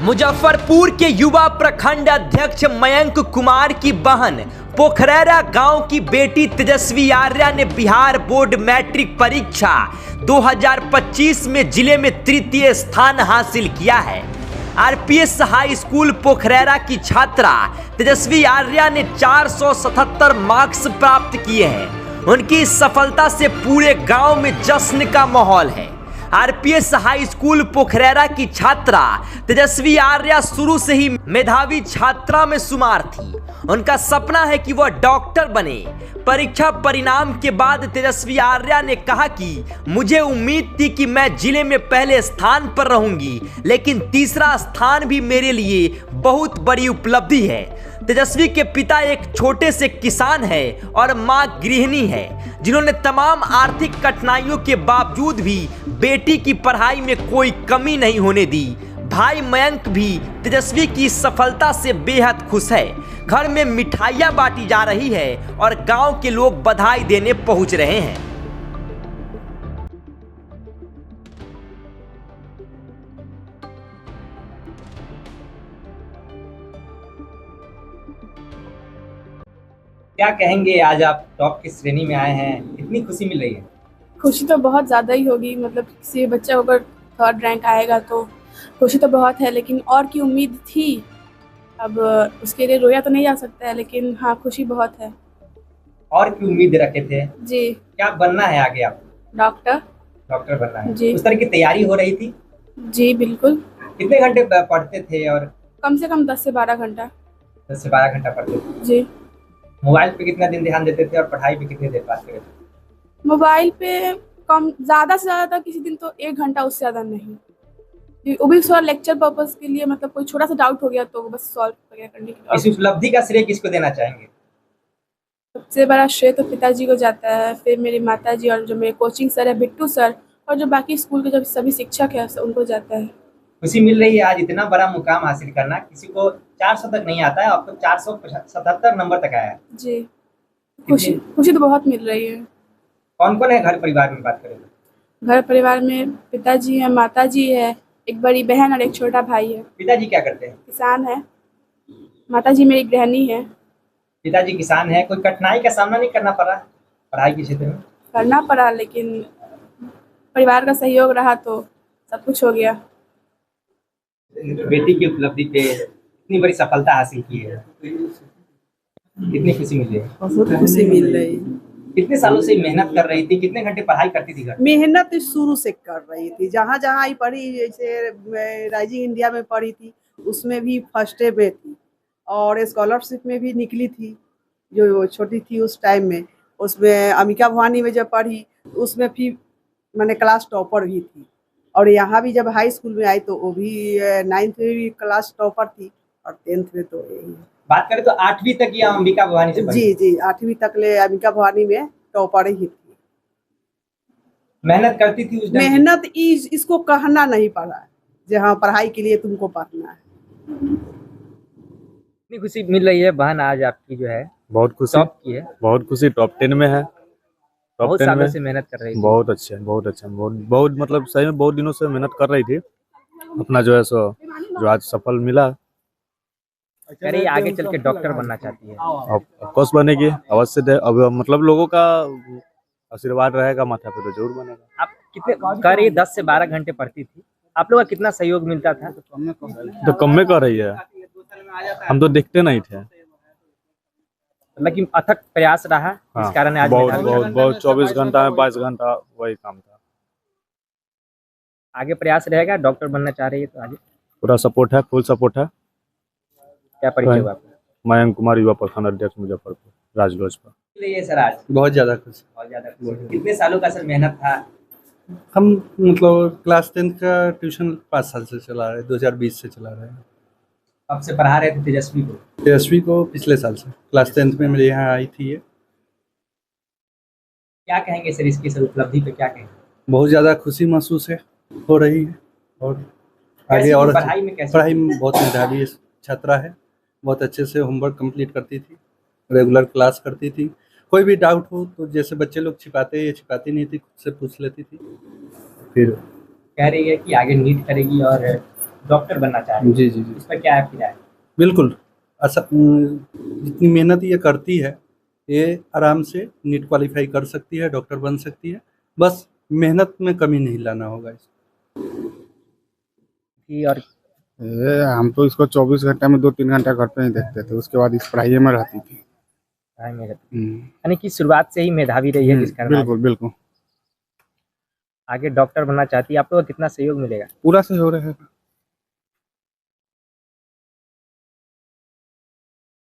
मुजफ्फरपुर के युवा प्रखंड अध्यक्ष मयंक कुमार की बहन पोखरैरा गांव की बेटी तेजस्वी आर्या ने बिहार बोर्ड मैट्रिक परीक्षा 2025 में जिले में तृतीय स्थान हासिल किया है। आरपीएस हाई स्कूल पोखरैरा की छात्रा तेजस्वी आर्या ने 477 मार्क्स प्राप्त किए हैं। उनकी इस सफलता से पूरे गांव में जश्न का माहौल है। आरपीएस हाई स्कूल पोखरैरा की छात्रा तेजस्वी आर्या शुरू से ही मेधावी छात्रा में शुमार थी। उनका सपना है कि वह डॉक्टर बने। परीक्षा परिणाम के बाद तेजस्वी आर्या ने कहा कि मुझे उम्मीद थी कि मैं जिले में पहले स्थान पर रहूंगी, लेकिन तीसरा स्थान भी मेरे लिए बहुत बड़ी उपलब्धि है। तेजस्वी के पिता एक छोटे से किसान है और मां गृहिणी है, जिन्होंने तमाम आर्थिक कठिनाइयों के बावजूद भी बेटी की पढ़ाई में कोई कमी नहीं होने दी। भाई मयंक भी तेजस्वी की सफलता से बेहद खुश है। घर में मिठाइयां बांटी जा रही है और गांव के लोग बधाई देने पहुंच रहे हैं। क्या कहेंगे, आज आप टॉप की श्रेणी में आए हैं, कितनी खुशी मिल रही है? खुशी तो बहुत ज़्यादा ही होगी। मतलब किसी बच्चा अगर थर्ड रैंक आएगा तो खुशी तो बहुत है, लेकिन और की उम्मीद थी। अब उसके लिए रोया तो नहीं जा सकता है, लेकिन हाँ खुशी बहुत है। और की उम्मीद रखे थे जी। क्या बनना है आगे आपको? डॉक्टर बनना है जी। उस तरह की तैयारी हो रही थी? जी बिल्कुल। कितने घंटे पढ़ते थे? और कम से कम 10 से 12 घंटा। 10 से 12 घंटा पढ़ते थे। जी। मोबाइल पे कितना दिन ध्यान देते थे और पढ़ाई पे कितनी देर पास करते थे? मोबाइल पे कम, ज़्यादा से ज़्यादा था किसी दिन तो 1 घंटा, उससे ज़्यादा नहीं। वो भी थोड़ा लेक्चर पर्पस के लिए, मतलब कोई छोटा सा डाउट हो गया तो बस सॉल्व वगैरह करने के लिए। इस उपलब्धि का श्रेय किसको देना चाहेंगे? सबसे बड़ा श्रेय तो पिताजी को जाता है, फिर मेरी माताजी और जो मेरे कोचिंग सर है बिट्टू सर, और जो बाकी स्कूल के जो सभी शिक्षक है उनको जाता है। खुशी मिल रही है आज इतना बड़ा मुकाम हासिल करना। किसी को 400 तक नहीं आता है, आपको 477 नंबर तक आया है। जी। खुशी तो बहुत मिल रही है। कौन कौन है घर परिवार में, बात करें? घर परिवार में पिताजी है, माताजी है, एक बड़ी बहन और एक छोटा भाई है। पिताजी क्या करते हैं? किसान है। माताजी मेरी गृहिणी है। पिताजी किसान है। कोई कठिनाई का सामना नहीं करना पड़ा पढ़ाई के क्षेत्र में? करना पड़ा, लेकिन परिवार का सहयोग रहा तो सब कुछ हो गया। बेटी की उपलब्धि पे इतनी बड़ी सफलता हासिल की है, कितनी खुशी मिली है? बहुत खुशी मिल रही है। कितने सालों से मेहनत कर रही थी? कितने घंटे पढ़ाई करती थी घर? मेहनत शुरू से कर रही थी, जहाँ जहाँ ही पढ़ी, जैसे राइजिंग इंडिया में पढ़ी थी उसमें भी फर्स्ट में थी, और स्कॉलरशिप में भी निकली थी जो छोटी थी उस टाइम में। उसमें अमिका भवानी में जब पढ़ी उसमें भी मैंने क्लास टॉपर भी थी, और यहाँ भी जब हाई स्कूल में आई तो वो भी 9th में भी क्लास टॉपर थी, और 10th में तो यही है। बात करें तो 8वीं तक या अंबिका भवानी से पढ़ी? जी 8वीं तक ले अंबिका भवानी में टॉपर ही थी। मेहनत करती थी उस मेहनत इसको कहना नहीं पड़ा, जहाँ पढ़ाई के लिए तुमको पढ़ना है। कितनी खुशी मिल रही है बहन आज आपकी जो है? बहुत खुशी, टॉप की है। बहुत खुशी, टॉप 10 में है। टॉप बहुत 10 सालों में से मेहनत कर रही थी। बहुत अच्छे, बहुत मतलब सही में बहुत दिनों से मेहनत कर रही थी। अपना जो है सो जो आज सफल मिला। कह रही आगे चल के डॉक्टर बनना चाहती है। ऑफकोर्स बनेगी, अवश्य दे। अब मतलब लोगों का आशीर्वाद रहेगा माथा पे तो जरूर बनेगा। आप कितने कह रही 10 से 12 घंटे पढ़ती थी, आप लोगों का कितना सहयोग मिलता था? तो कम में कर रही है, हम तो देखते नहीं थे। लेकिन अथक प्रयास रहा, इस कारण आज बहुत 24 घंटा में 22 घंटा वही काम था। आगे प्रयास रहेगा, डॉक्टर बनना चाह रही है तो आगे पूरा सपोर्ट है, फुल सपोर्ट है। क्या परिचय हुआ आपका? मयंक कुमार, युवा प्रखंड अध्यक्ष मुजफ्फरपुर, राजलोजपा। सर आज बहुत ज़्यादा खुश। कितने सालों का सर मेहनत था? हम मतलब क्लास 10 का ट्यूशन 5 साल से चला रहे हैं, 2020 से चला रहे हैं। कब से पढ़ा रहे थे तेजस्वी को? तेजस्वी को पिछले साल से, क्लास 10th में मेरे यहाँ आई थी ये। क्या कहेंगे सर इसकी सर उपलब्धि पे, क्या कहेंगे? बहुत ज़्यादा खुशी महसूस हो रही है, और आगे और पढ़ाई में कैसे? पढ़ाई में बहुत मेधावी छात्रा है, बहुत अच्छे से होमवर्क कंप्लीट करती थी, रेगुलर क्लास करती थी। कोई भी डाउट हो तो जैसे बच्चे लोग छिपाते, ये छिपाती नहीं थी, खुद से पूछ लेती थी। फिर कह रही है कि आगे नीट करेगी और डॉक्टर बनना चाह रही है। जी जी जी इस पर क्या आपकी राय है? बिल्कुल। जितनी मेहनत ये करती है, ये आराम से नीट क्वालिफाई कर सकती है, डॉक्टर बन सकती है। बस मेहनत में कमी नहीं लाना होगा इसको। और हम तो इसको 24 घंटे में 2-3 घंटा घर पे ही देखते थे, उसके बाद इस पढ़ाई में रहती थी। यानी कि शुरुआत से ही मेधावी रही है जिस कारण बिल्कुल बिल्कुल आगे डॉक्टर बनना चाहती है। आप लोग को कितना सहयोग मिलेगा? पूरा सहयोग रहेगा।